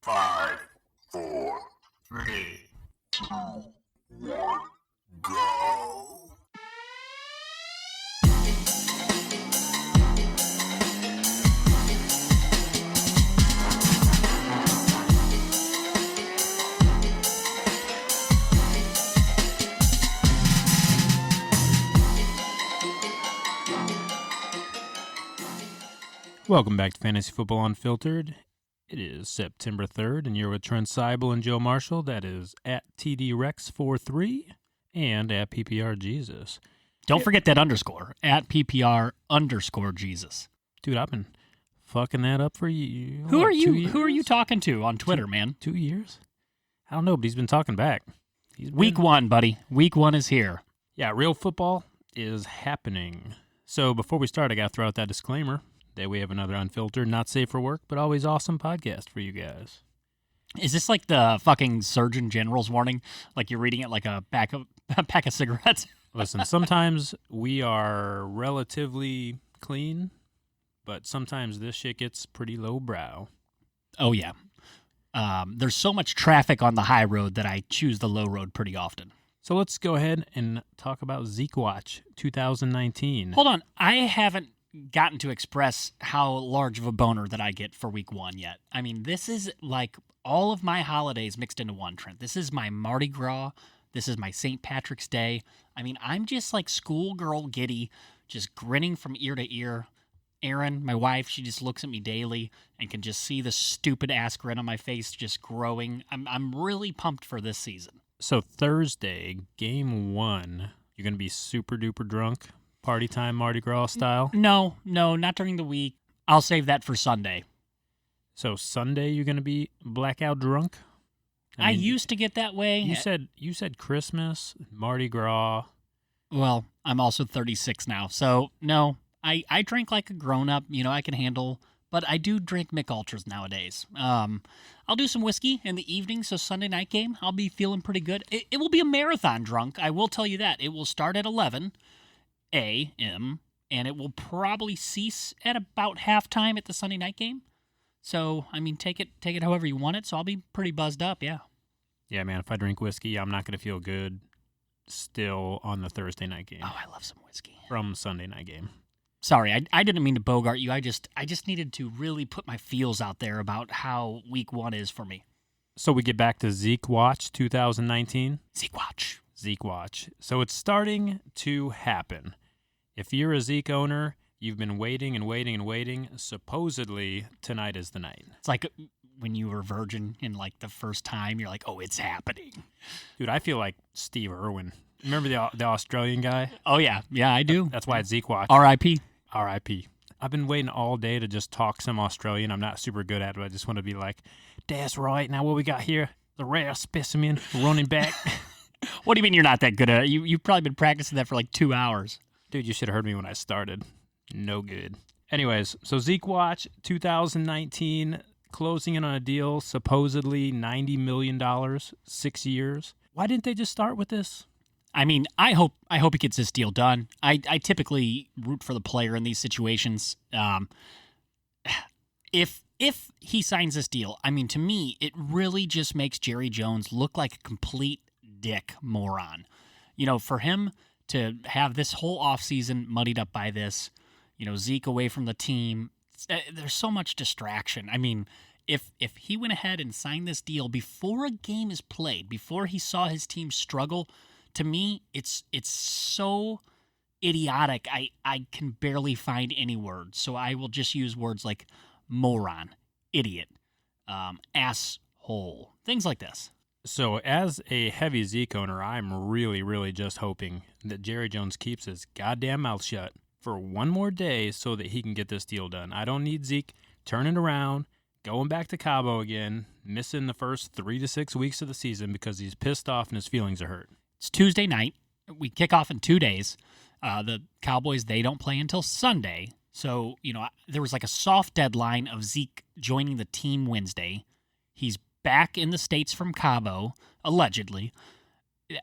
5, 4, 3, 2, 1, go. Welcome back to Fantasy Football Unfiltered. It is September 3rd, and you're with Trent Seibel and Joe Marshall. That is at TDRex43 and at PPRJesus. Don't forget that underscore, at PPR_Jesus. Dude, I've been fucking that up for you. Who are you talking to on Twitter, man? 2 years? I don't know, but he's been talking back. Week 1, buddy. Week 1 is here. Yeah, real football is happening. So before we start, I got to throw out that disclaimer that we have another unfiltered, not safe for work, but always awesome podcast for you guys. Is this like the fucking Surgeon General's warning? Like you're reading it like a pack of cigarettes? Listen, sometimes we are relatively clean, but sometimes this shit gets pretty lowbrow. Oh, yeah. There's so much traffic on the high road that I choose the low road pretty often. So let's go ahead and talk about Zeke Watch 2019. Hold on. I haven't gotten to express how large of a boner that I get for week 1 yet. I mean, this is like all of my holidays mixed into one, Trent. This is my Mardi Gras. This is my St. Patrick's Day. I mean, I'm just like schoolgirl giddy, just grinning from ear to ear. Erin, my wife, she just looks at me daily and can just see the stupid ass grin on my face just growing. I'm really pumped for this season. So Thursday, game 1, you're going to be super duper drunk? Party time, Mardi Gras style? No, not during the week. I'll save that for Sunday. So Sunday you're going to be blackout drunk? I mean, used to get that way. You said Christmas, Mardi Gras. Well, I'm also 36 now, so no. I drink like a grown-up. You know, I can handle, but I do drink Mick Ultras nowadays. I'll do some whiskey in the evening, so Sunday night game, I'll be feeling pretty good. It will be a marathon drunk, I will tell you that. It will start at 11 a.m., and it will probably cease at about halftime at the Sunday night game. So, I mean, take it however you want it, so I'll be pretty buzzed up, yeah. Yeah, man, if I drink whiskey, I'm not going to feel good still on the Thursday night game. Oh, I love some whiskey. From Sunday night game. Sorry, I didn't mean to bogart you. I just needed to really put my feels out there about how week 1 is for me. So we get back to Zeke Watch 2019. Zeke Watch. So it's starting to happen. If you're a Zeke owner, you've been waiting and waiting and waiting. Supposedly, tonight is the night. It's like when you were a virgin in like the first time, you're like, oh, it's happening. Dude, I feel like Steve Irwin. Remember the Australian guy? Oh, yeah. Yeah, I do. That's why it's Zeke Watch. R.I.P. R.I.P. I've been waiting all day to just talk some Australian. I'm not super good at it. I just want to be like, that's right. Now what we got here, the rare specimen running back. What do you mean you're not that good at it? You've probably been practicing that for like 2 hours. Dude, you should have heard me when I started. No good. Anyways, so Zeke Watch 2019, closing in on a deal, supposedly $90 million, 6 years. Why didn't they just start with this? I mean, I hope he gets this deal done. I typically root for the player in these situations. If he signs this deal, I mean, to me, it really just makes Jerry Jones look like a complete dick moron. You know, for him to have this whole offseason muddied up by this, you know, Zeke away from the team, there's so much distraction. I mean, if he went ahead and signed this deal before a game is played, before he saw his team struggle, to me, it's so idiotic. I can barely find any words. So I will just use words like moron, idiot, asshole, things like this. So as a heavy Zeke owner, I'm really, really just hoping that Jerry Jones keeps his goddamn mouth shut for one more day so that he can get this deal done. I don't need Zeke turning around, going back to Cabo again, missing the first 3 to 6 weeks of the season because he's pissed off and his feelings are hurt. It's Tuesday night. We kick off in 2 days. The Cowboys, they don't play until Sunday. So, you know, there was like a soft deadline of Zeke joining the team Wednesday. He's back in the States from Cabo, allegedly.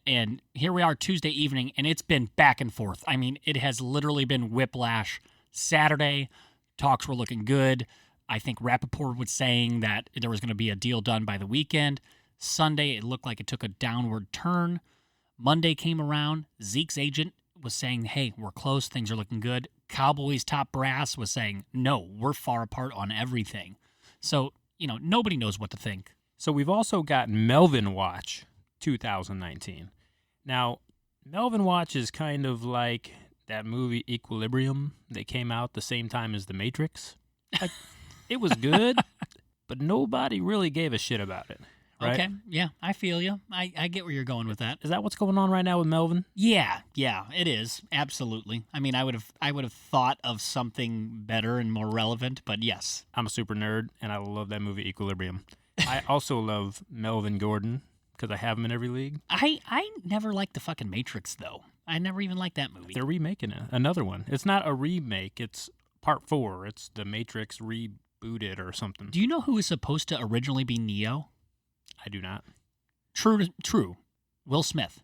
And here we are Tuesday evening, and it's been back and forth. I mean, it has literally been whiplash. Saturday, talks were looking good. I think Rappaport was saying that there was going to be a deal done by the weekend. Sunday, it looked like it took a downward turn. Monday came around. Zeke's agent was saying, hey, we're close. Things are looking good. Cowboys top brass was saying, no, we're far apart on everything. So, nobody knows what to think. So we've also got Melvin Watch 2019. Now, Melvin Watch is kind of like that movie Equilibrium that came out the same time as The Matrix. Like, it was good, but nobody really gave a shit about it. Right? Okay, yeah, I feel you. I get where you're going with that. Is that what's going on right now with Melvin? Yeah, it is. Absolutely. I mean, I would have thought of something better and more relevant, but yes. I'm a super nerd, and I love that movie Equilibrium. I also love Melvin Gordon because I have him in every league. I never liked the fucking Matrix, though. I never even liked that movie. They're remaking it. Another one. It's not a remake. It's part 4. It's the Matrix rebooted or something. Do you know who was supposed to originally be Neo? I do not. True. Will Smith.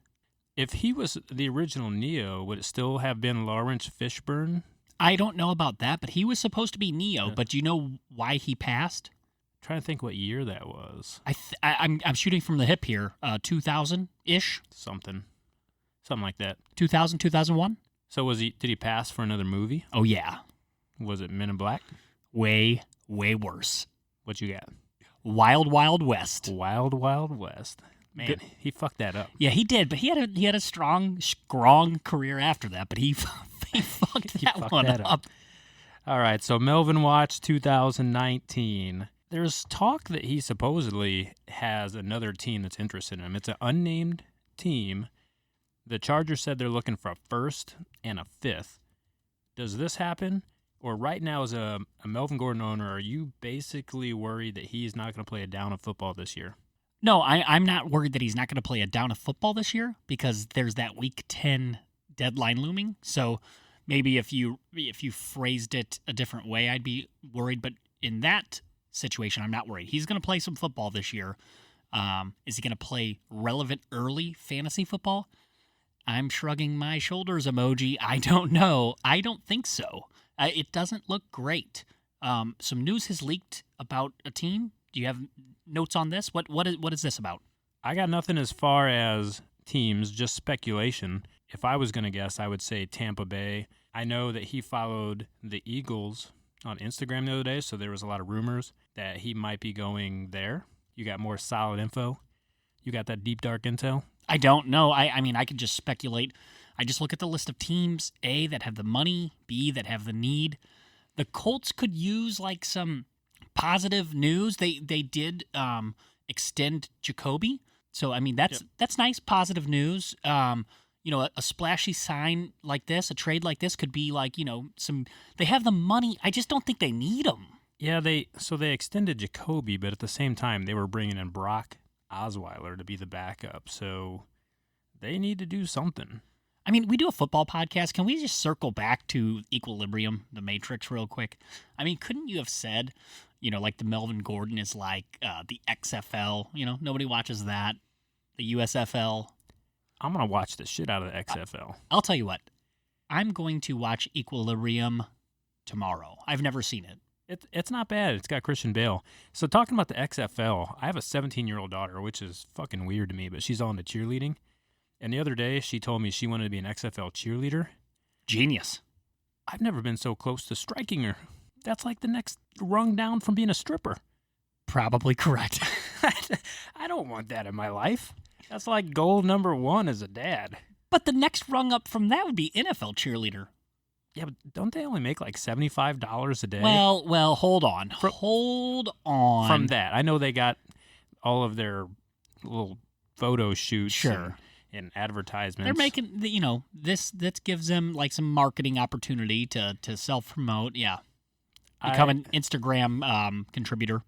If he was the original Neo, would it still have been Lawrence Fishburne? I don't know about that, but he was supposed to be Neo. But do you know why he passed? I'm trying to think what year that was. I'm shooting from the hip here. 2000-ish? Something like that. 2000, 2001? So did he pass for another movie? Oh, yeah. Was it Men in Black? Way worse. What you got? Wild Wild West. Wild Wild West. Man, he fucked that up. Yeah, he did, but he had a strong career after that, but he fucked that one up. All right, so Melvin Watch 2019. There's talk that he supposedly has another team that's interested in him. It's an unnamed team. The Chargers said they're looking for a first and a fifth. Does this happen? Or right now, as a Melvin Gordon owner, are you basically worried that he's not going to play a down of football this year? No, I'm not worried that he's not going to play a down of football this year because there's that Week 10 deadline looming. So maybe if you phrased it a different way, I'd be worried. But in that situation, I'm not worried. He's going to play some football this year. Is he going to play relevant early fantasy football? I'm shrugging my shoulders emoji. I don't know. I don't think so. It doesn't look great. Some news has leaked about a team. Do you have notes on this? What is this about? I got nothing as far as teams, just speculation. If I was going to guess, I would say Tampa Bay. I know that he followed the Eagles on Instagram the other day, so there was a lot of rumors that he might be going there. You got more solid info? You got that deep, dark intel? I don't know. I mean, I could just speculate. I just look at the list of teams, A, that have the money, B, that have the need. The Colts could use like some positive news. They did extend Jacoby. So, I mean, that's nice, positive news. A splashy sign like this, a trade like this could be like, they have the money. I just don't think they need them. Yeah, they extended Jacoby, but at the same time, they were bringing in Brock Osweiler to be the backup. So they need to do something. I mean, we do a football podcast. Can we just circle back to Equilibrium, the Matrix, real quick? I mean, couldn't you have said, like the Melvin Gordon is like the XFL? Nobody watches that. The USFL. I'm going to watch the shit out of the XFL. I'll tell you what. I'm going to watch Equilibrium tomorrow. I've never seen it. It's not bad. It's got Christian Bale. So talking about the XFL, I have a 17-year-old daughter, which is fucking weird to me, but she's all into cheerleading. And the other day, she told me she wanted to be an XFL cheerleader. Genius. I've never been so close to striking her. That's like the next rung down from being a stripper. Probably correct. I don't want that in my life. That's like goal number 1 as a dad. But the next rung up from that would be NFL cheerleader. Yeah, but don't they only make like $75 a day? Well, hold on. Hold on. From that. I know they got all of their little photo shoots. Sure. And advertisements. They're making, this gives them like some marketing opportunity to self-promote. Yeah. Become an Instagram contributor.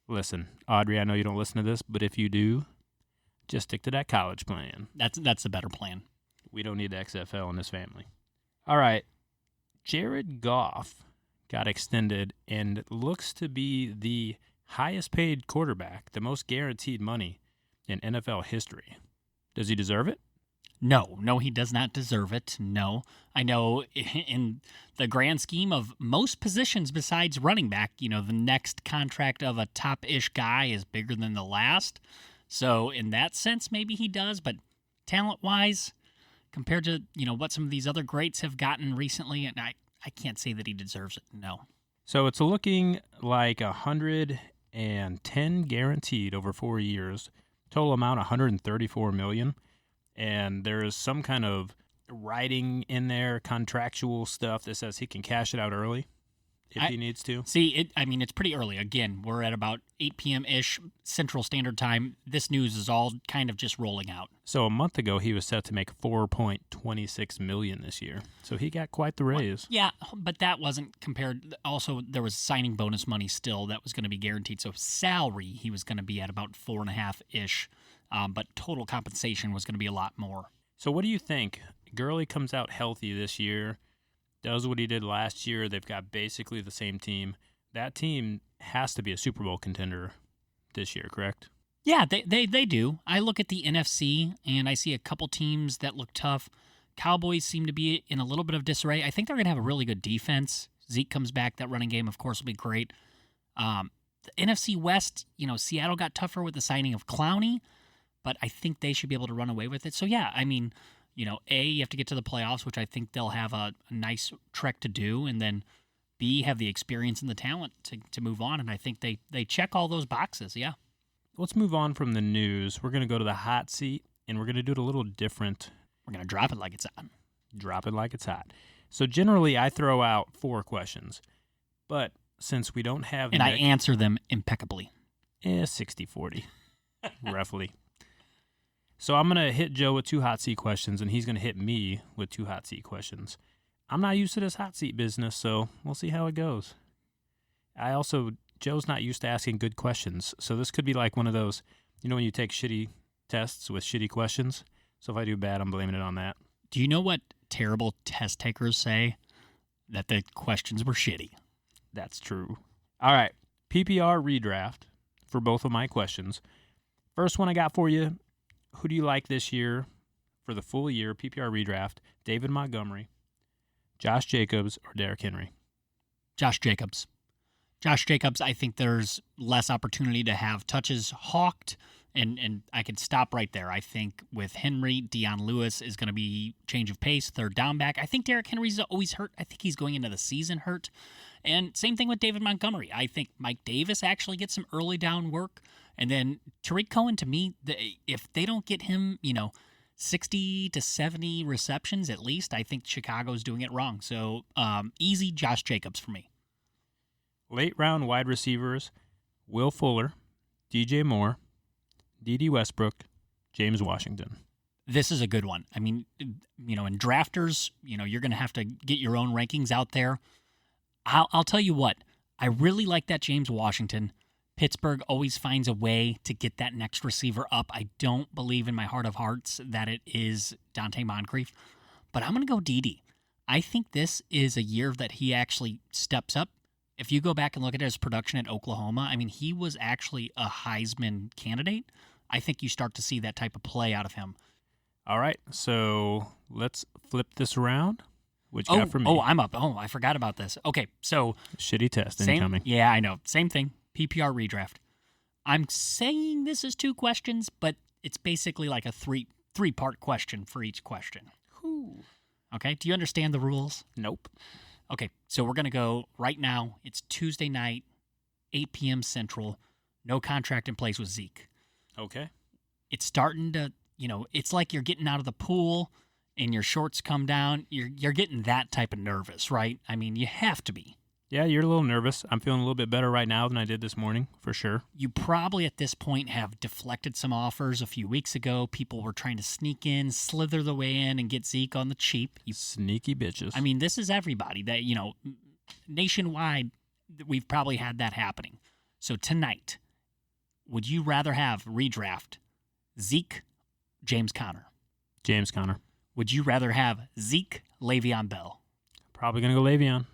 Listen, Audrey, I know you don't listen to this, but if you do, just stick to that college plan. That's a better plan. We don't need the XFL in this family. All right. Jared Goff got extended and looks to be the highest paid quarterback, the most guaranteed money in NFL history. Does he deserve it? No, he does not deserve it. No. I know in the grand scheme of most positions besides running back, the next contract of a top-ish guy is bigger than the last. So in that sense, maybe he does, but talent-wise, compared to, what some of these other greats have gotten recently, and I can't say that he deserves it. No. So it's looking like 110 guaranteed over 4 years. Total amount $134 million. And there's some kind of writing in there, contractual stuff that says he can cash it out early if he needs to. See, it's pretty early. Again, we're at about 8 p.m.-ish Central Standard Time. This news is all kind of just rolling out. So a month ago, he was set to make $4.26 million this year. So he got quite the raise. Yeah, but that wasn't compared. Also, there was signing bonus money still that was going to be guaranteed. So salary, he was going to be at about 4.5-ish. But total compensation was going to be a lot more. So what do you think? Gurley comes out healthy this year, does what he did last year. They've got basically the same team. That team has to be a Super Bowl contender this year, correct? Yeah, they do. I look at the NFC, and I see a couple teams that look tough. Cowboys seem to be in a little bit of disarray. I think they're going to have a really good defense. Zeke comes back. That running game, of course, will be great. The NFC West, Seattle got tougher with the signing of Clowney, but I think they should be able to run away with it. So, yeah, you have to get to the playoffs, which I think they'll have a nice trek to do, and then B, have the experience and the talent to move on, and I think they check all those boxes, yeah. Let's move on from the news. We're going to go to the hot seat, and we're going to do it a little different. We're going to drop it like it's hot. Drop it like it's hot. So, generally, I throw out 4 questions, but since we don't have... And I answer them impeccably. 60-40, roughly. So I'm going to hit Joe with 2 hot seat questions, and he's going to hit me with 2 hot seat questions. I'm not used to this hot seat business, so we'll see how it goes. Joe's not used to asking good questions, so this could be like one of those, when you take shitty tests with shitty questions. So if I do bad, I'm blaming it on that. Do you know what terrible test takers say? That the questions were shitty. That's true. All right, PPR redraft for both of my questions. First one I got for you. Who do you like this year for the full year PPR redraft? David Montgomery, Josh Jacobs, or Derrick Henry? Josh Jacobs. I think there's less opportunity to have touches hawked, and I could stop right there. I think with Henry, Deion Lewis is going to be change of pace, third down back. I think Derrick Henry's always hurt. I think he's going into the season hurt. And same thing with David Montgomery. I think Mike Davis actually gets some early down work. And then Tariq Cohen, to me, if they don't get him, 60 to 70 receptions at least, I think Chicago's doing it wrong. So easy Josh Jacobs for me. Late round wide receivers, Will Fuller, DJ Moore, D.D. Westbrook, James Washington. This is a good one. In drafters, you're going to have to get your own rankings out there. I'll tell you what, I really like that James Washington. Pittsburgh always finds a way to get that next receiver up. I don't believe in my heart of hearts that it is Dante Moncrief, but I'm going to go D.D. I think this is a year that he actually steps up. If you go back and look at his production at Oklahoma, he was actually a Heisman candidate. I think you start to see that type of play out of him. All right, so let's flip this around. What you got for me? Oh, I'm up. Oh, I forgot about this. Okay, so... Shitty test incoming. Yeah, I know. Same thing. PPR redraft. I'm saying this is 2 questions, but it's basically like a three-part question for each question. Ooh. Okay, do you understand the rules? Nope. Okay, so we're going to go right now. It's Tuesday night, 8 p.m. Central. No contract in place with Zeke. Okay. It's starting to, it's like you're getting out of the pool and your shorts come down. You're getting that type of nervous, right? You have to be. Yeah, you're a little nervous. I'm feeling a little bit better right now than I did this morning, for sure. You probably at this point have deflected some offers a few weeks ago. People were trying to sneak in, slither the way in, and get Zeke on the cheap. Sneaky bitches. This is everybody. That nationwide, we've probably had that happening. So tonight, would you rather have redraft Zeke, James Conner? James Conner. Would you rather have Zeke, Le'Veon Bell? Probably going to go Le'Veon.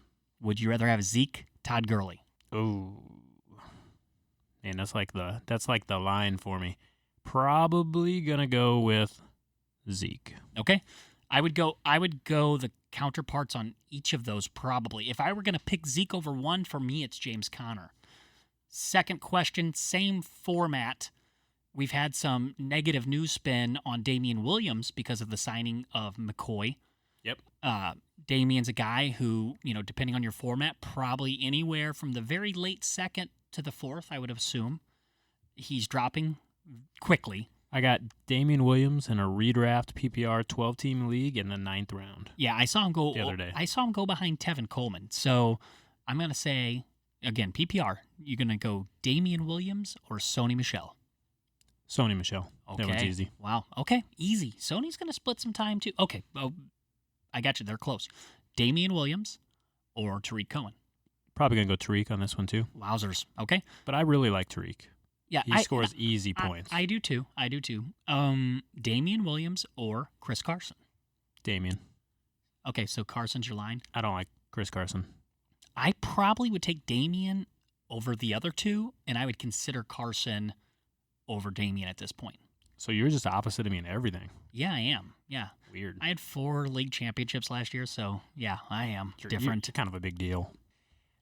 Would you rather have Zeke, Todd Gurley? Oh, man, that's like the line for me. Probably gonna go with Zeke. Okay. I would go the counterparts on each of those probably. If I were going to pick Zeke over one, for me it's James Conner. Second question, same format. We've had some negative news spin on Damian Williams because of the signing of McCoy. Yep. Damian's a guy who, depending on your format, probably anywhere from the very late second to the fourth, I would assume. He's dropping quickly. I got Damian Williams in a redraft PPR 12-team league in the 9th round. Yeah, I saw him go the other day. I saw him go behind Tevin Coleman. So I'm going to say, again, PPR, you're going to go Damian Williams or Sony Michel. Sony Michel. Okay. That one's easy. Wow. Okay, easy. Sony's going to split some time, too. Okay, well, I got you. They're close. Damian Williams or Tariq Cohen. Probably going to go Tariq on this one, too. Wowzers. Okay. But I really like Tariq. Yeah, He scores easy points. I do, too. Damian Williams or Chris Carson. Damian. Okay, so Carson's your line. I don't like Chris Carson. I probably would take Damian over the other two, and I would consider Carson over Damian at this point. So you're just opposite of me in everything. Yeah, I am. Yeah. Weird. I had 4 league championships last year, so yeah, I am different. You're kind of a big deal.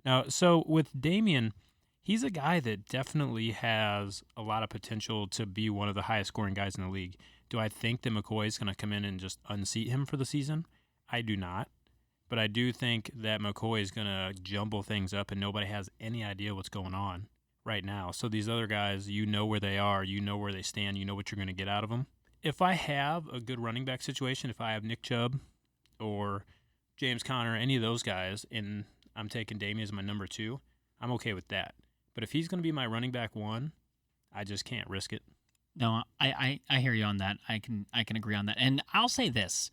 Now, so with Damian, he's a guy that definitely has a lot of potential to be one of the highest scoring guys in the league. Do I think that McCoy is going to come in and just unseat him for the season? I do not. But I do think that McCoy is going to jumble things up and nobody has any idea what's going on right now. So these other guys, you know where they are, you know where they stand, you know what you're going to get out of them. If I have a good running back situation, if I have Nick Chubb or James Conner, any of those guys, and I'm taking Damian as my number 2, I'm okay with that. But if he's going to be my running back 1, I just can't risk it. No, I hear you on that. I can agree on that. And I'll say this.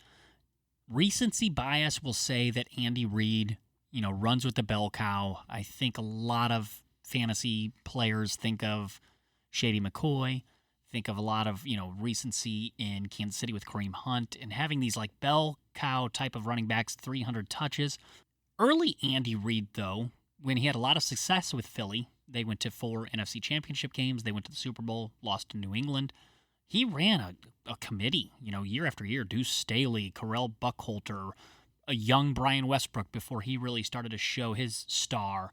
Recency bias will say that Andy Reid, runs with the bell cow. I think a lot of fantasy players think of Shady McCoy, think of a lot of, recency in Kansas City with Kareem Hunt and having these like bell cow type of running backs, 300 touches. Early Andy Reid, though, when he had a lot of success with Philly, they went to 4 NFC championship games. They went to the Super Bowl, lost to New England. He ran a committee, year after year. Deuce Staley, Carell Buckholter, a young Brian Westbrook before he really started to show his star.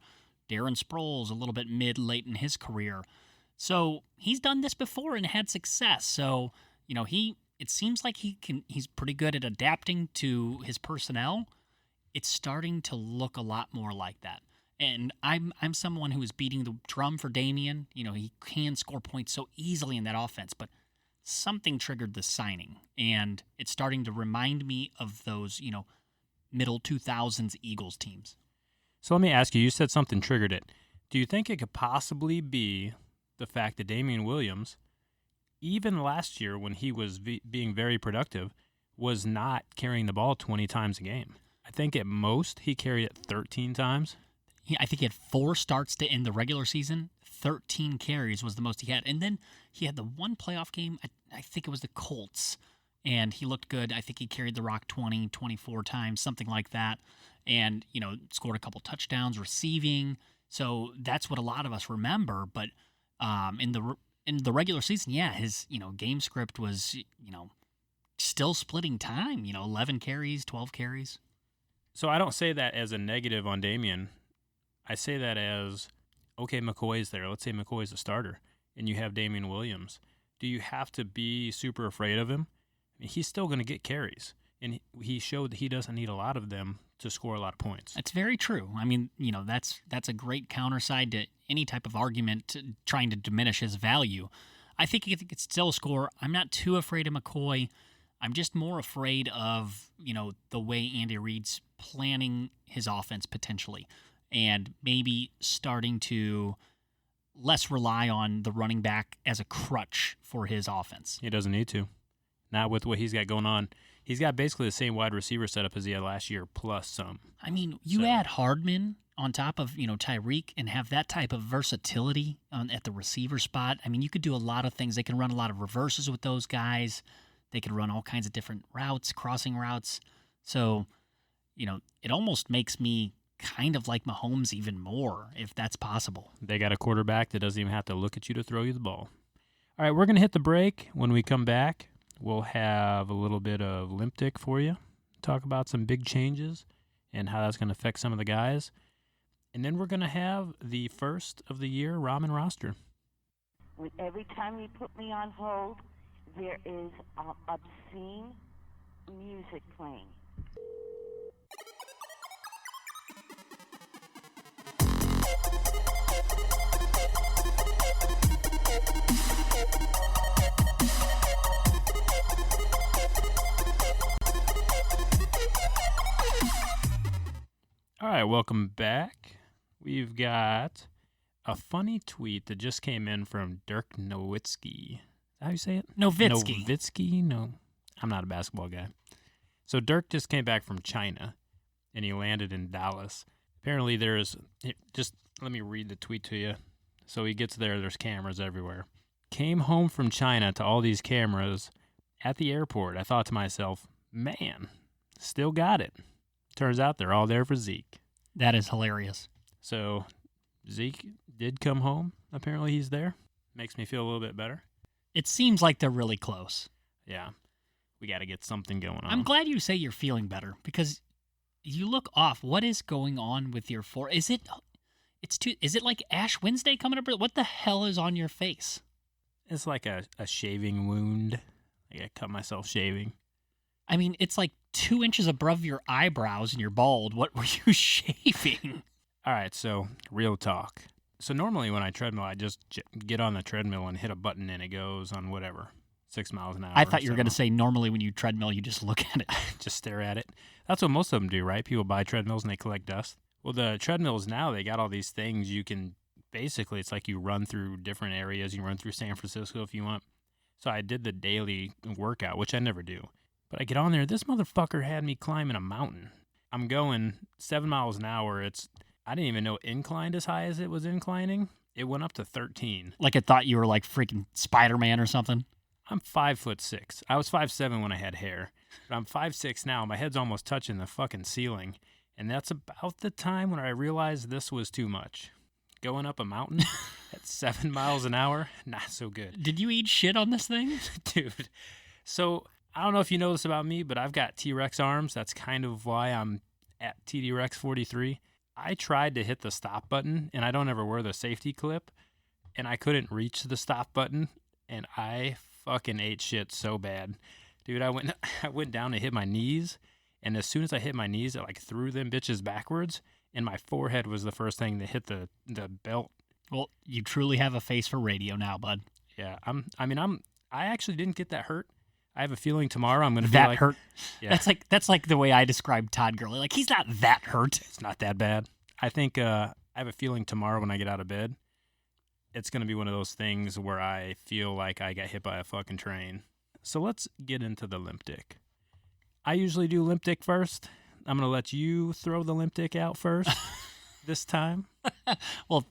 Darren Sproles, a little bit late in his career. So he's done this before and had success. So, it seems like he's pretty good at adapting to his personnel. It's starting to look a lot more like that. And I'm someone who is beating the drum for Damian. He can score points so easily in that offense, but something triggered the signing, and it's starting to remind me of those, middle 2000s Eagles teams. So let me ask you, you said something triggered it. Do you think it could possibly be the fact that Damian Williams, even last year when he was being very productive, was not carrying the ball 20 times a game? I think at most he carried it 13 times. I think he had 4 starts to end the regular season. 13 carries was the most he had. And then he had the one playoff game, I think it was the Colts, and he looked good. I think he carried the rock 20, 24 times, something like that, and, scored a couple touchdowns receiving. So that's what a lot of us remember. But in the regular season, yeah, his, game script was, still splitting time, 11 carries, 12 carries. So I don't say that as a negative on Damian. I say that as, okay, McCoy's there. Let's say McCoy's a starter, and you have Damian Williams. Do you have to be super afraid of him? I mean, he's still going to get carries, and he showed that he doesn't need a lot of them to score a lot of points. That's very true. I mean, that's a great counter side to any type of argument trying to diminish his value. I think he could still score. I'm not too afraid of McCoy. I'm just more afraid of, the way Andy Reid's planning his offense potentially, and maybe starting to less rely on the running back as a crutch for his offense. He doesn't need to. Not with what he's got going on. He's got basically the same wide receiver setup as he had last year, plus some. I mean, you add Hardman on top of, Tyreek and have that type of versatility at the receiver spot. I mean, you could do a lot of things. They can run a lot of reverses with those guys. They could run all kinds of different routes, crossing routes. So, it almost makes me kind of like Mahomes even more, if that's possible. They got a quarterback that doesn't even have to look at you to throw you the ball. All right, we're going to hit the break. When we come back, We'll have a little bit of Limp Dick for you. Talk about some big changes and how that's going to affect some of the guys. And then we're going to have the first of the year Ramen Roster. Every time you put me on hold, there is obscene music playing. All right, welcome back. We've got a funny tweet that just came in from Dirk Nowitzki. Is that how you say it? Nowitzki. Nowitzki? No, I'm not a basketball guy. So Dirk just came back from China, and he landed in Dallas. Apparently just let me read the tweet to you. So he gets there, there's cameras everywhere. Came home from China to all these cameras at the airport. I thought to myself, man, still got it. Turns out they're all there for Zeke. That is hilarious. So Zeke did come home. Apparently he's there. Makes me feel a little bit better. It seems like they're really close. Yeah. We got to get something going on. I'm glad you say you're feeling better because you look off. What is going on with your forehead? Is it like Ash Wednesday coming up? What the hell is on your face? It's like a shaving wound. Like I cut myself shaving. I mean, it's like 2 inches above your eyebrows and you're bald. What were you shaving? All right, so real talk. So normally when I treadmill, I just get on the treadmill and hit a button and it goes on whatever, 6 miles an hour. I thought you were going to say normally when you treadmill, you just look at it. Just stare at it. That's what most of them do, right? People buy treadmills and they collect dust. Well, the treadmills now, they got all these things you can, basically, it's like you run through different areas. You run through San Francisco if you want. So I did the daily workout, which I never do. But I get on there. This motherfucker had me climbing a mountain. I'm going 7 miles an hour. I didn't even know it inclined as high as it was inclining. It went up to 13. Like it thought you were like freaking Spider-Man or something. I'm 5'6". I was 5'7" when I had hair. But I'm 5'6" now. My head's almost touching the fucking ceiling. And that's about the time when I realized this was too much. Going up a mountain at 7 miles an hour, not so good. Did you eat shit on this thing? Dude. So I don't know if you know this about me, but I've got T-Rex arms. That's kind of why I'm at TD-Rex 43. I tried to hit the stop button, and I don't ever wear the safety clip, and I couldn't reach the stop button, and I fucking ate shit so bad. Dude, I went down to hit my knees, and as soon as I hit my knees, I like threw them bitches backwards, and my forehead was the first thing to hit the belt. Well, you truly have a face for radio now, bud. Yeah, I actually didn't get that hurt. I have a feeling tomorrow I'm going to be that like... hurt. Yeah. That's like the way I describe Todd Gurley. Like, he's not that hurt. It's not that bad. I think I have a feeling tomorrow when I get out of bed, it's going to be one of those things where I feel like I got hit by a fucking train. So let's get into the Limp Dick. I usually do Limp Dick first. I'm going to let you throw the Limp Dick out first this time. Well,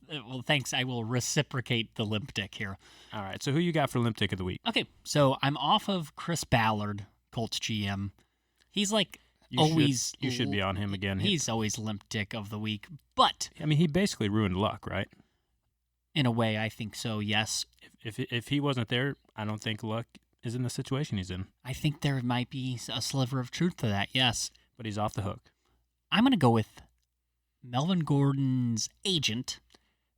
thanks. I will reciprocate the Limp Dick here. All right, so who you got for Limp Dick of the week? Okay, so I'm off of Chris Ballard, Colts GM. He's like you should be on him again. He's always Limp Dick of the week, but I mean, he basically ruined luck, right? In a way, I think so, yes. If he wasn't there, I don't think luck is in the situation he's in. I think there might be a sliver of truth to that, yes. But he's off the hook. I'm going to go with Melvin Gordon's agent.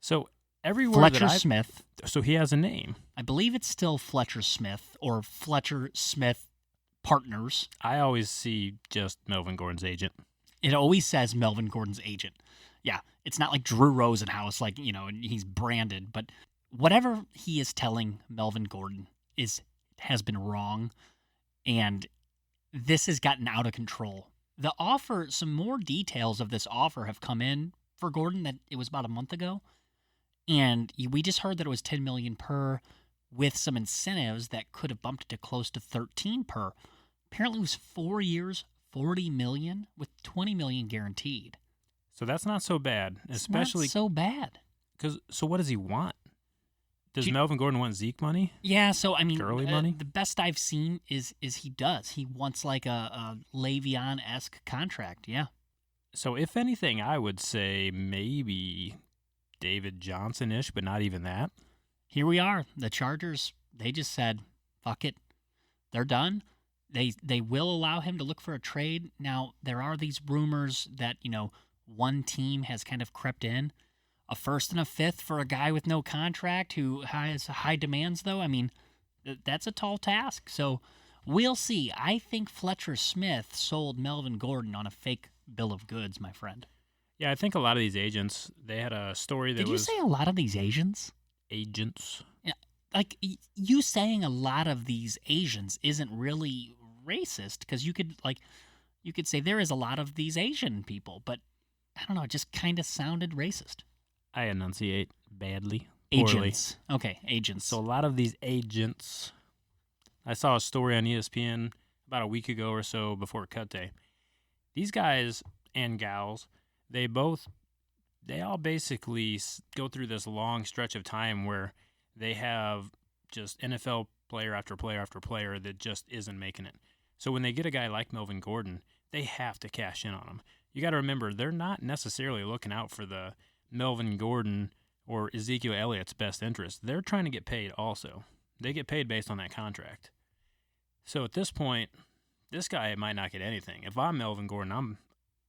So everywhere Fletcher Smith. So he has a name. I believe it's still Fletcher Smith or Fletcher Smith Partners. I always see just Melvin Gordon's agent. It always says Melvin Gordon's agent. Yeah, it's not like Drew Rosenhaus, like, he's branded. But whatever he is telling Melvin Gordon has been wrong, and this has gotten out of control. The offer, some more details of this offer have come in for Gordon that it was about a month ago. And we just heard that it was $10 million per with some incentives that could have bumped it to close to $13 per. Apparently it was 4 years, $40 million with $20 million guaranteed. So that's not so bad, especially not so bad. So what does he want? Does Melvin Gordon want Zeke money? Yeah, so I mean, Gurley money? The best I've seen is he does. He wants like a Le'Veon-esque contract. Yeah. So if anything, I would say maybe David Johnson-ish, but not even that. Here we are. The Chargers, they just said, fuck it. They're done. They will allow him to look for a trade. Now, there are these rumors that, one team has kind of crept in. A first and a fifth for a guy with no contract who has high demands, though. I mean, that's a tall task. So we'll see. I think Fletcher Smith sold Melvin Gordon on a fake bill of goods, my friend. Yeah, I think a lot of these agents, they had a story that was... Did you say a lot of these Asians? Agents. Yeah, like, you saying a lot of these Asians isn't really racist, because you could say there is a lot of these Asian people, but I don't know, it just kind of sounded racist. I enunciate badly. Poorly. Agents. Okay, agents. So a lot of these agents, I saw a story on ESPN about a week ago or so before cut day. These guys and gals, they all basically go through this long stretch of time where they have just NFL player after player after player that just isn't making it. So when they get a guy like Melvin Gordon, they have to cash in on him. You got to remember, they're not necessarily looking out for the Melvin Gordon or Ezekiel Elliott's best interest. They're trying to get paid also. They get paid based on that contract. So at this point, this guy might not get anything. If I'm Melvin Gordon,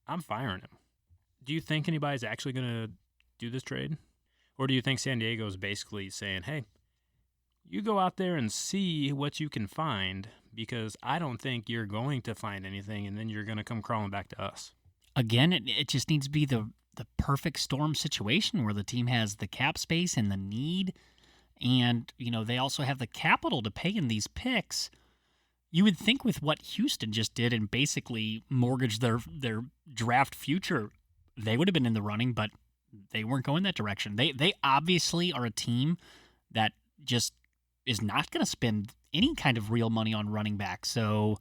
I'm firing him. Do you think anybody's actually going to do this trade? Or do you think San Diego is basically saying, hey, you go out there and see what you can find, because I don't think you're going to find anything, and then you're going to come crawling back to us? Again, it just needs to be the perfect storm situation where the team has the cap space and the need, and they also have the capital to pay in these picks. You would think with what Houston just did and basically mortgaged their draft future, they would have been in the running, but they weren't going that direction. They obviously are a team that just is not going to spend any kind of real money on running back. So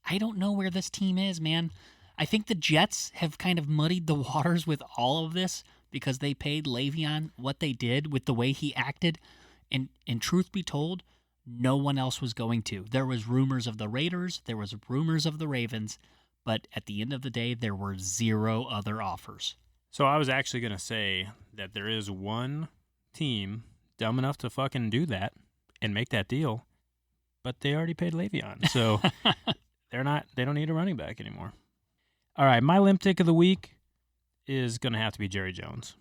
I don't know where this team is, man. I think the Jets have kind of muddied the waters with all of this because they paid Le'Veon what they did with the way he acted. And truth be told, no one else was going to. There was rumors of the Raiders, there was rumors of the Ravens, but at the end of the day, there were zero other offers. So I was actually going to say that there is one team dumb enough to fucking do that and make that deal, but they already paid Le'Veon. So they don't need a running back anymore. All right, my limp dick of the week is going to have to be Jerry Jones.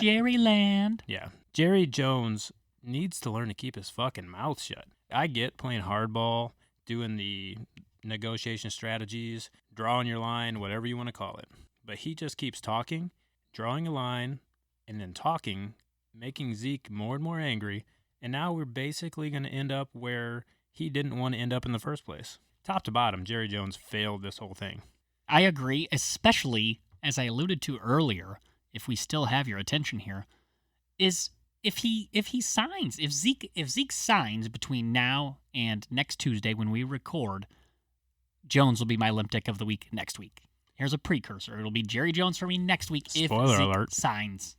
Jerry Land. Yeah. Jerry Jones needs to learn to keep his fucking mouth shut. I get playing hardball, doing the negotiation strategies, drawing your line, whatever you want to call it. But he just keeps talking, drawing a line, and then talking, making Zeke more and more angry. And now we're basically going to end up where he didn't want to end up in the first place. Top to bottom, Jerry Jones failed this whole thing. I agree, especially, as I alluded to earlier, if we still have your attention here, is if he signs, if Zeke signs between now and next Tuesday when we record, Jones will be my limp dick of the week next week. Here's a precursor. It'll be Jerry Jones for me next week if Zeke alert. signs.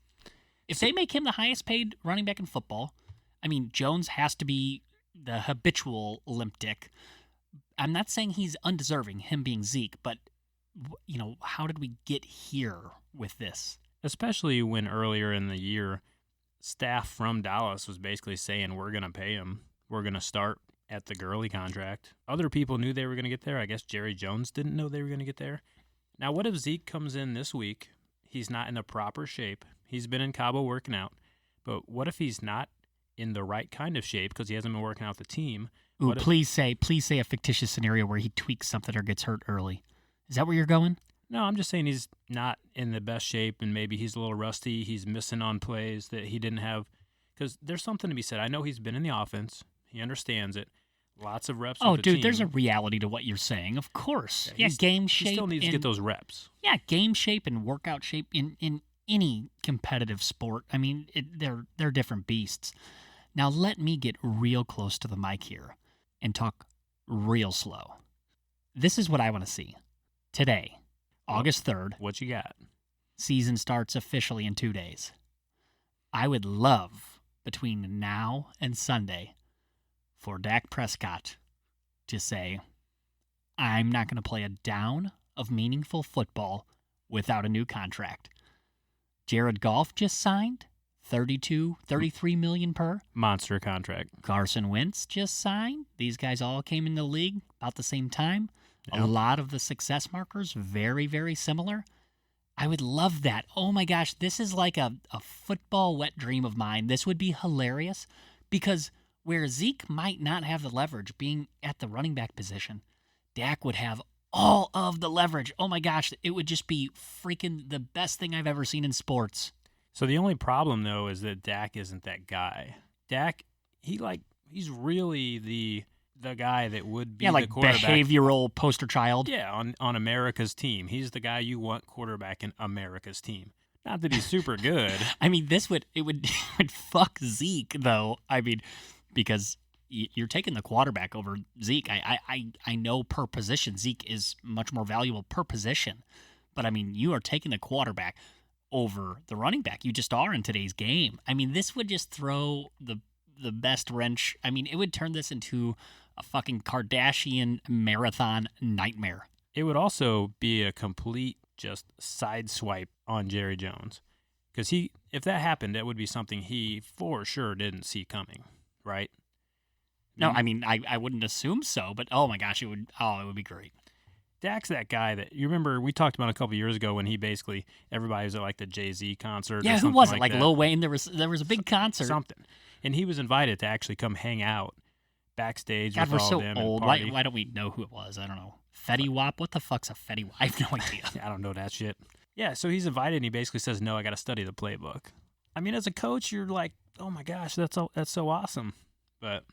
If they make him the highest paid running back in football, I mean, Jones has to be the habitual limp dick. I'm not saying he's undeserving, him being Zeke, but how did we get here with this? Especially when earlier in the year, staff from Dallas was basically saying, we're going to pay him. We're going to start at the Gurley contract. Other people knew they were going to get there. I guess Jerry Jones didn't know they were going to get there. Now, what if Zeke comes in this week? He's not in the proper shape. He's been in Cabo working out. But what if he's not in the right kind of shape because he hasn't been working out with the team? Ooh, please say a fictitious scenario where he tweaks something or gets hurt early. Is that where you're going? No, I'm just saying he's not in the best shape and maybe he's a little rusty. He's missing on plays that he didn't have. Because there's something to be said. I know he's been in the offense. He understands it. Lots of reps. Oh, with the dude, team. There's a reality to what you're saying. Of course. Yeah, game shape. He still needs to get those reps. Yeah, game shape and workout shape in any competitive sport. I mean, they're different beasts. Now, let me get real close to the mic here and talk real slow. This is what I want to see. Today, August 3rd. What you got? Season starts officially in 2 days. I would love, between now and Sunday, for Dak Prescott to say, I'm not going to play a down of meaningful football without a new contract. Jared Goff just signed $33 million per. Monster contract. Carson Wentz just signed. These guys all came in the league about the same time. Yeah. A lot of the success markers very, very similar. I would love that. Oh my gosh, this is like a football wet dream of mine. This would be hilarious because where Zeke might not have the leverage being at the running back position, Dak would have all of the leverage. Oh my gosh, it would just be freaking the best thing I've ever seen in sports. So the only problem, though, is that Dak isn't that guy. Dak, he's really the guy that would be like the quarterback. Behavioral poster child. Yeah, on America's team. He's the guy you want quarterback in America's team. Not that he's super good. I mean, it would fuck Zeke, though. I mean, because you're taking the quarterback over Zeke. I know per position, Zeke is much more valuable per position. But, I mean, you are taking the quarterback over the running back. You just are in today's game. I mean, this would just throw the best wrench. I mean, it would turn this into a fucking Kardashian marathon nightmare. It would also be a complete just sideswipe on Jerry Jones. Because if that happened, that would be something he for sure didn't see coming, right? No, I mean, I wouldn't assume so, but oh my gosh, it would be great. Dak's that guy that you remember we talked about a couple years ago when he basically everybody was at like the Jay-Z concert. Yeah, or who was it? like Like Lil Wayne. There was a big concert. Something, and he was invited to actually come hang out backstage. God, with we're all so them old. And party. Why don't we know who it was? I don't know. Fetty Wap. What the fuck's a Fetty Wap? I have no idea. I don't know that shit. Yeah, so he's invited and he basically says, "No, I got to study the playbook." I mean, as a coach, you're like, "Oh my gosh, that's so awesome," but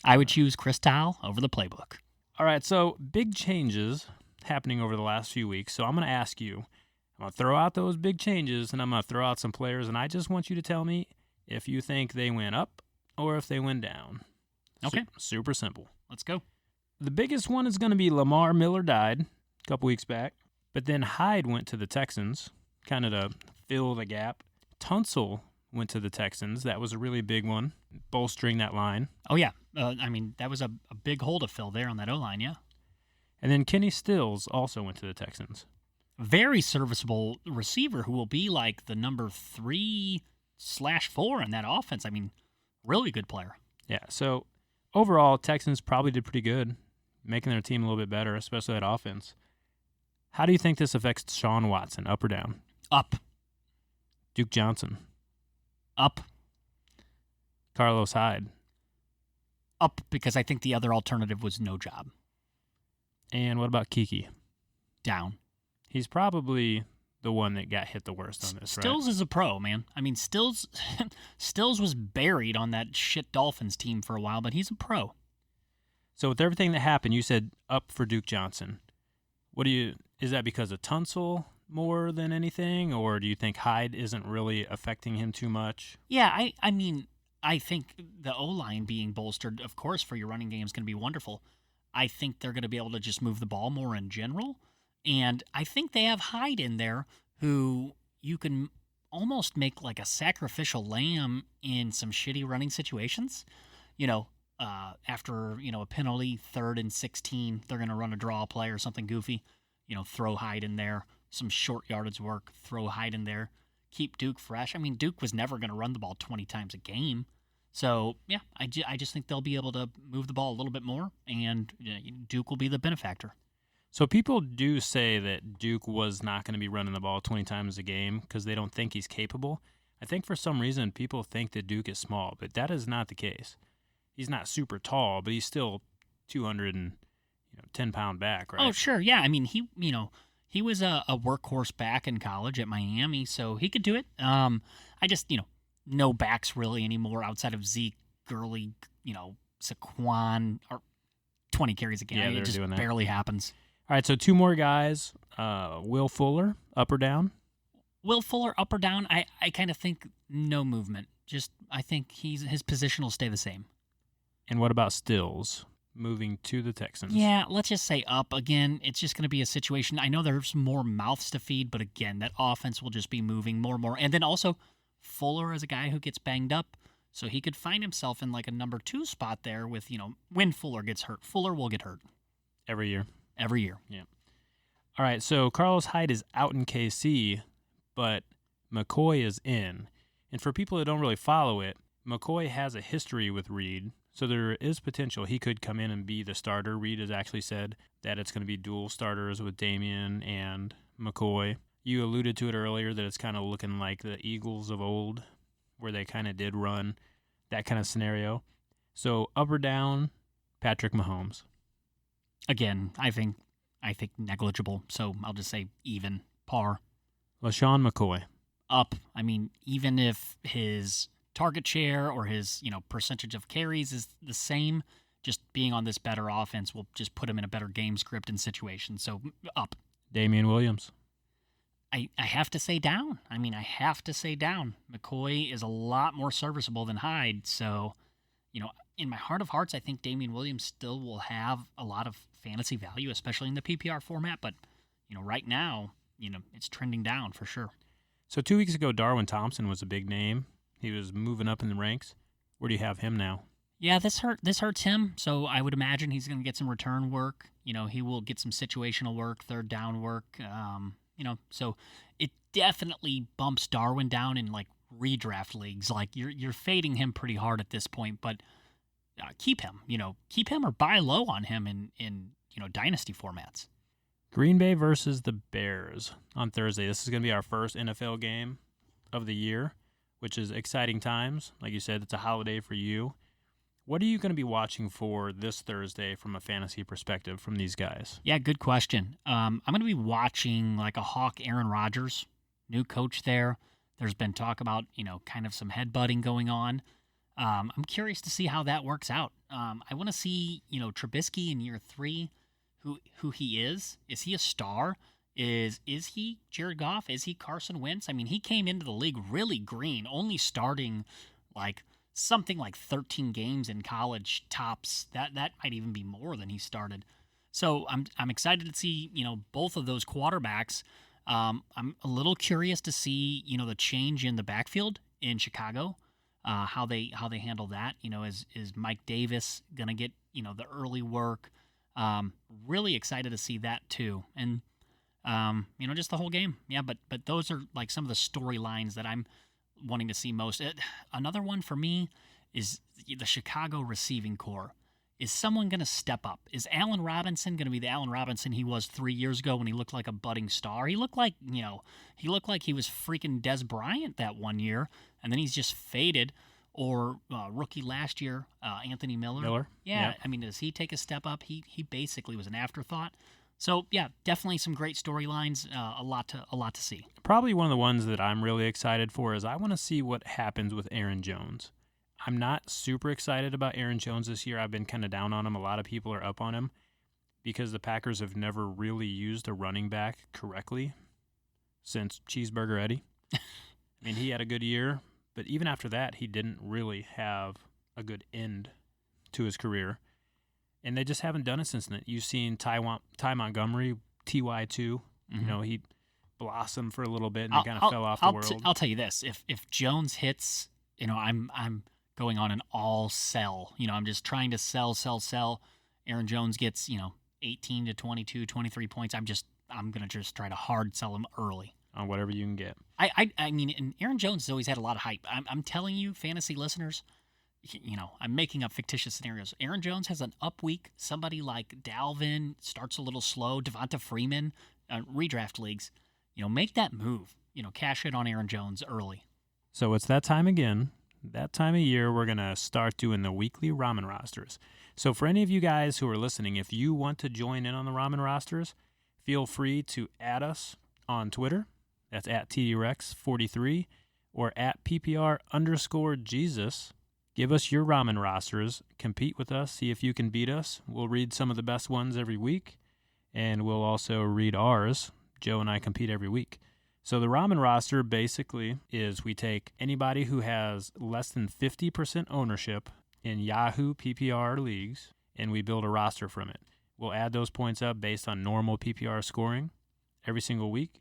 I would choose Cristal over the playbook. All right, so big changes happening over the last few weeks. So I'm going to ask you, I'm going to throw out those big changes, and I'm going to throw out some players, and I just want you to tell me if you think they went up or if they went down. Okay. Super simple. Let's go. The biggest one is going to be Lamar Miller died a couple weeks back, but then Hyde went to the Texans, kind of to fill the gap. Tunsil went to the Texans. That was a really big one, bolstering that line. Oh, yeah. I mean, that was a big hole to fill there on that O-line, yeah. And then Kenny Stills also went to the Texans. Very serviceable receiver who will be like the number 3/4 in that offense. I mean, really good player. Yeah, so overall, Texans probably did pretty good, making their team a little bit better, especially that offense. How do you think this affects Sean Watson, up or down? Up. Duke Johnson. Up. Carlos Hyde. Up, because I think the other alternative was no job. And what about Kiki? Down. He's probably the one that got hit the worst on this, Stills is a pro, man. I mean, Stills was buried on that shit Dolphins team for a while, but he's a pro. So with everything that happened, you said up for Duke Johnson. Is that because of Tunsil more than anything, or do you think Hyde isn't really affecting him too much? Yeah, I mean, I think the O-line being bolstered, of course, for your running game is going to be wonderful. I think they're going to be able to just move the ball more in general. And I think they have Hyde in there who you can almost make like a sacrificial lamb in some shitty running situations. You know, after, a penalty, 3rd and 16, they're going to run a draw play or something goofy. Throw Hyde in there. Some short yardage work, throw Hyde in there. Keep Duke fresh. I mean, Duke was never going to run the ball 20 times a game. So, yeah, I just think they'll be able to move the ball a little bit more, and Duke will be the benefactor. So people do say that Duke was not going to be running the ball 20 times a game because they don't think he's capable. I think for some reason people think that Duke is small, but that is not the case. He's not super tall, but he's still 210-pound back, right? Oh, sure, yeah. I mean, he was a workhorse back in college at Miami, so he could do it. I just, no backs really anymore outside of Zeke, Gurley, Saquon, or 20 carries a game. Yeah, it just barely happens. All right, so 2 more guys. Will Fuller, up or down? Will Fuller, up or down? I kind of think no movement. I think his position will stay the same. And what about Stills, moving to the Texans? Yeah, let's just say up. Again, it's just going to be a situation. I know there's more mouths to feed, but again, that offense will just be moving more and more. And then also, Fuller is a guy who gets banged up, so he could find himself in like a number 2 spot there with, when Fuller gets hurt. Fuller will get hurt. Every year. Every year. Yeah. All right, so Carlos Hyde is out in KC, but McCoy is in. And for people that don't really follow it, McCoy has a history with Reed, so there is potential he could come in and be the starter. Reed has actually said that it's going to be dual starters with Damian and McCoy. You alluded to it earlier that it's kind of looking like the Eagles of old, where they kind of did run that kind of scenario. So up or down, Patrick Mahomes. Again, I think negligible, so I'll just say even, par. LaShawn McCoy. Up. I mean, even if his target share or his, percentage of carries is the same, just being on this better offense will just put him in a better game script and situation. So up. Damian Williams. I have to say down. I have to say down. McCoy is a lot more serviceable than Hyde. So, in my heart of hearts, I think Damian Williams still will have a lot of fantasy value, especially in the PPR format. But, right now, it's trending down for sure. So 2 weeks ago, Darwin Thompson was a big name. He was moving up in the ranks. Where do you have him now? Yeah, this hurts him. So I would imagine he's going to get some return work. He will get some situational work, third down work. So it definitely bumps Darwin down in like redraft leagues. Like you're fading him pretty hard at this point, but keep him. Keep him or buy low on him in dynasty formats. Green Bay versus the Bears on Thursday. This is going to be our first NFL game of the year, which is exciting times. Like you said, it's a holiday for you. What are you going to be watching for this Thursday from a fantasy perspective from these guys? Yeah, good question. I'm going to be watching like a Hawk Aaron Rodgers, new coach there. There's been talk about, kind of some headbutting going on. I'm curious to see how that works out. I want to see, Trubisky in year 3, who he is. Is he a star? Is he Jared Goff? Is he Carson Wentz? I mean, he came into the league really green, only starting like something like 13 games in college tops. That might even be more than he started. So I'm excited to see, both of those quarterbacks. I'm a little curious to see, the change in the backfield in Chicago, how they handle that. Is Mike Davis going to get, the early work? Really excited to see that too. And just the whole game. Yeah, but those are like some of the storylines that I'm wanting to see most. Another one for me is the Chicago receiving core. Is someone going to step up? Is Allen Robinson going to be the Allen Robinson he was 3 years ago when he looked like a budding star? He looked like, he was freaking Des Bryant that one year, and then he's just faded. Or rookie last year, Anthony Miller. Yeah, I mean, does he take a step up? He basically was an afterthought. So yeah, definitely some great storylines. A lot to see. Probably one of the ones that I'm really excited for is I want to see what happens with Aaron Jones. I'm not super excited about Aaron Jones this year. I've been kind of down on him. A lot of people are up on him because the Packers have never really used a running back correctly since Cheeseburger Eddie. I mean, he had a good year, but even after that, he didn't really have a good end to his career. And they just haven't done it since then. You've seen Ty Montgomery, TY2. Mm-hmm. He blossomed for a little bit and then kind of fell off the world. I'll tell you this: if Jones hits, I'm going on an all sell. I'm just trying to sell. Aaron Jones gets 18 to 22, 23 points. I'm gonna just try to hard sell him early on whatever you can get. I mean, and Aaron Jones has always had a lot of hype. I'm telling you, fantasy listeners. I'm making up fictitious scenarios. Aaron Jones has an up week. Somebody like Dalvin starts a little slow. Devonta Freeman, redraft leagues. Make that move. Cash in on Aaron Jones early. So it's that time again. That time of year, we're going to start doing the weekly ramen rosters. So for any of you guys who are listening, if you want to join in on the ramen rosters, feel free to add us on Twitter. That's at TDRex43 or at PPR_Jesus. Give us your ramen rosters, compete with us, see if you can beat us. We'll read some of the best ones every week, and we'll also read ours. Joe and I compete every week. So the ramen roster basically is we take anybody who has less than 50% ownership in Yahoo PPR leagues, and we build a roster from it. We'll add those points up based on normal PPR scoring every single week.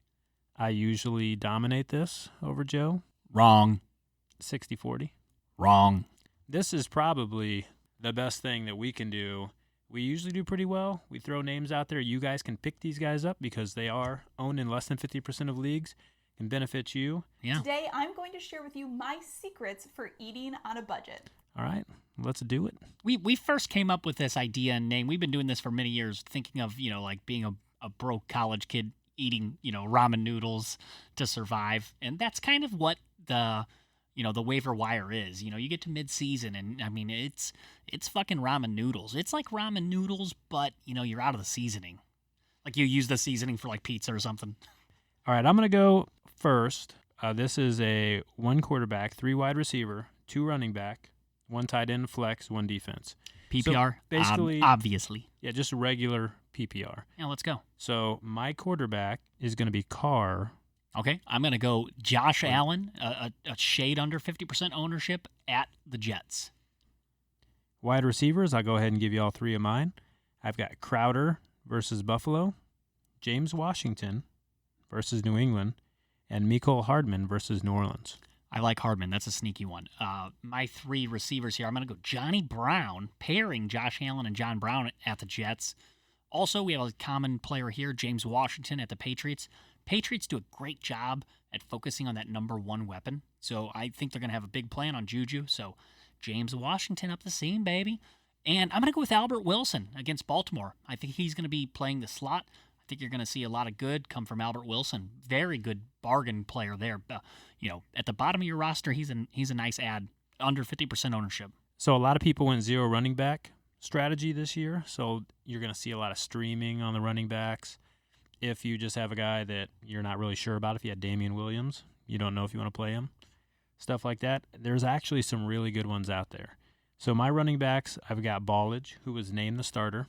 I usually dominate this over Joe. Wrong. 60-40. Wrong. This is probably the best thing that we can do. We usually do pretty well. We throw names out there. You guys can pick these guys up because they are owned in less than 50% of leagues. can benefit you. Yeah. Today, I'm going to share with you my secrets for eating on a budget. All right, let's do it. We first came up with this idea and name. We've been doing this for many years, thinking of, like being a broke college kid eating, ramen noodles to survive. And that's kind of what the waiver wire is. You get to mid-season and, I mean, it's fucking ramen noodles. It's like ramen noodles, but, you're out of the seasoning. Like you use the seasoning for like pizza or something. All right, I'm going to go first. This is a 1 quarterback, 3 wide receiver, 2 running back, 1 tight end, flex, 1 defense. PPR, So basically, obviously. Yeah, just regular PPR. Yeah, let's go. So my quarterback is going to be Carr. Okay, I'm going to go Josh Allen, a shade under 50% ownership at the Jets. Wide receivers, I'll go ahead and give you all 3 of mine. I've got Crowder versus Buffalo, James Washington versus New England, and Mecole Hardman versus New Orleans. I like Hardman. That's a sneaky one. My 3 receivers here, I'm going to go Johnny Brown, pairing Josh Allen and John Brown at the Jets. Also, we have a common player here, James Washington at the Patriots. Patriots do a great job at focusing on that number 1 weapon. So I think they're going to have a big plan on Juju. So James Washington up the seam, baby. And I'm going to go with Albert Wilson against Baltimore. I think he's going to be playing the slot. I think you're going to see a lot of good come from Albert Wilson. Very good bargain player there. At the bottom of your roster, he's a nice add, under 50% ownership. So a lot of people went 0 running back strategy this year. So you're going to see a lot of streaming on the running backs. If you just have a guy that you're not really sure about, if you had Damian Williams, you don't know if you want to play him, stuff like that. There's actually some really good ones out there. So my running backs, I've got Ballage, who was named the starter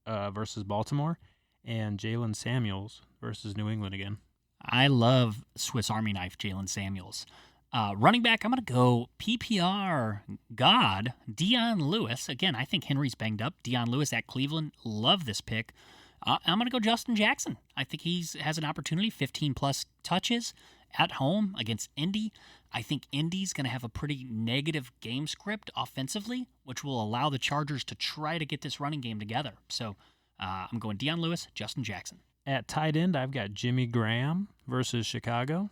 versus Baltimore, and Jalen Samuels versus New England again. I love Swiss Army knife Jalen Samuels. Running back, I'm going to go PPR God, Dion Lewis. Again, I think Henry's banged up. Dion Lewis at Cleveland, love this pick. I'm going to go Justin Jackson. I think he has an opportunity, 15-plus touches at home against Indy. I think Indy's going to have a pretty negative game script offensively, which will allow the Chargers to try to get this running game together. So I'm going Dion Lewis, Justin Jackson. At tight end, I've got Jimmy Graham versus Chicago.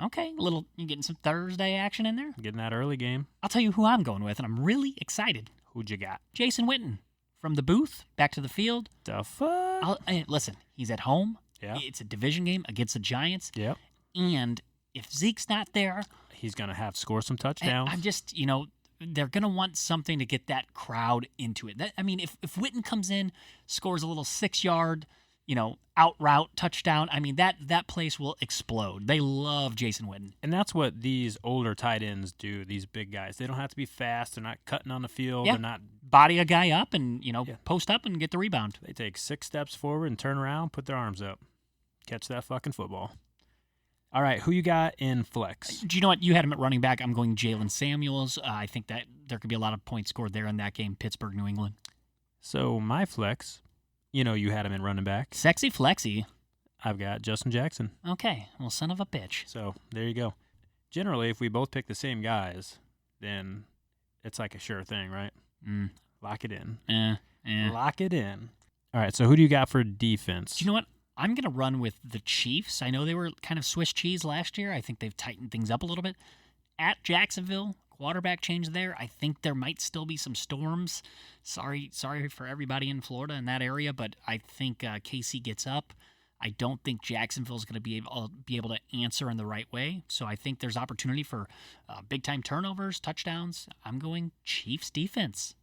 Okay, you're getting some Thursday action in there. Getting that early game. I'll tell you who I'm going with, and I'm really excited. Who'd you got? Jason Witten. From the booth, back to the field. The fuck? Listen, he's at home. Yeah. It's a division game against the Giants. Yep. And if Zeke's not there, he's going to have to score some touchdowns. I'm just, they're going to want something to get that crowd into it. If Witten comes in, scores a little 6-yard, out route touchdown, that place will explode. They love Jason Witten. And that's what these older tight ends do, these big guys. They don't have to be fast. They're not cutting on the field. Yeah. They're not body a guy up and, post up and get the rebound. They take 6 steps forward and turn around, put their arms up. Catch that fucking football. All right, who you got in flex? Do you know what? You had him at running back. I'm going Jalen Samuels. I think that there could be a lot of points scored there in that game, Pittsburgh, New England. So my flex, you had him in running back. Sexy flexy. I've got Justin Jackson. Okay, well, son of a bitch. So there you go. Generally, if we both pick the same guys, then it's like a sure thing, right? Lock it in. Lock it in. All right, so who do you got for defense? Do you know what? I'm going to run with the Chiefs. I know they were kind of Swiss cheese last year. I think they've tightened things up a little bit. At Jacksonville, quarterback change there. I think there might still be some storms. Sorry for everybody in Florida in that area, but I think KC gets up. I don't think Jacksonville's going to be able to answer in the right way. So I think there's opportunity for big-time turnovers, touchdowns. I'm going Chiefs defense.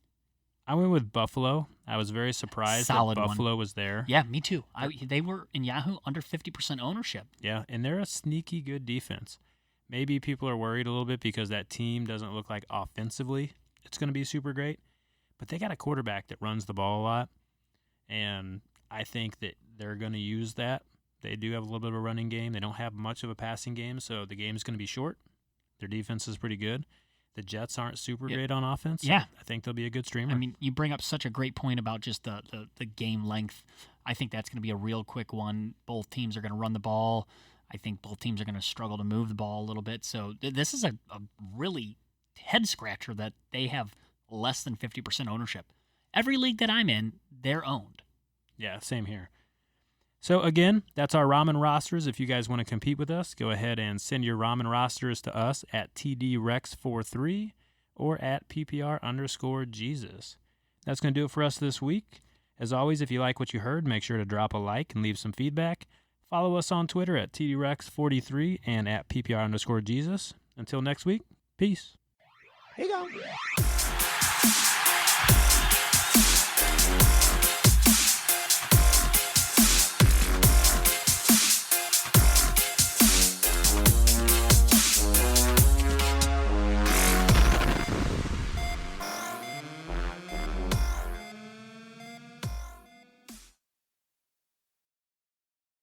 I went with Buffalo. I was very surprised Solid that Buffalo was there. Yeah, me too. They were in Yahoo under 50% ownership. Yeah, and they're a sneaky good defense. Maybe people are worried a little bit because that team doesn't look like offensively it's going to be super great. But they got a quarterback that runs the ball a lot, and I think that they're going to use that. They do have a little bit of a running game. They don't have much of a passing game, so the game's going to be short. Their defense is pretty good. The Jets aren't super great on offense. Yeah. I think they'll be a good streamer. You bring up such a great point about just the game length. I think that's going to be a real quick one. Both teams are going to run the ball. I think both teams are going to struggle to move the ball a little bit. So this is a really head-scratcher that they have less than 50% ownership. Every league that I'm in, they're owned. Yeah, same here. So again, that's our ramen rosters. If you guys want to compete with us, go ahead and send your ramen rosters to us at TDRex43 or at PPR_Jesus. That's going to do it for us this week. As always, if you like what you heard, make sure to drop a like and leave some feedback. Follow us on Twitter at TDRex43 and at PPR_Jesus. Until next week, peace. Here you go.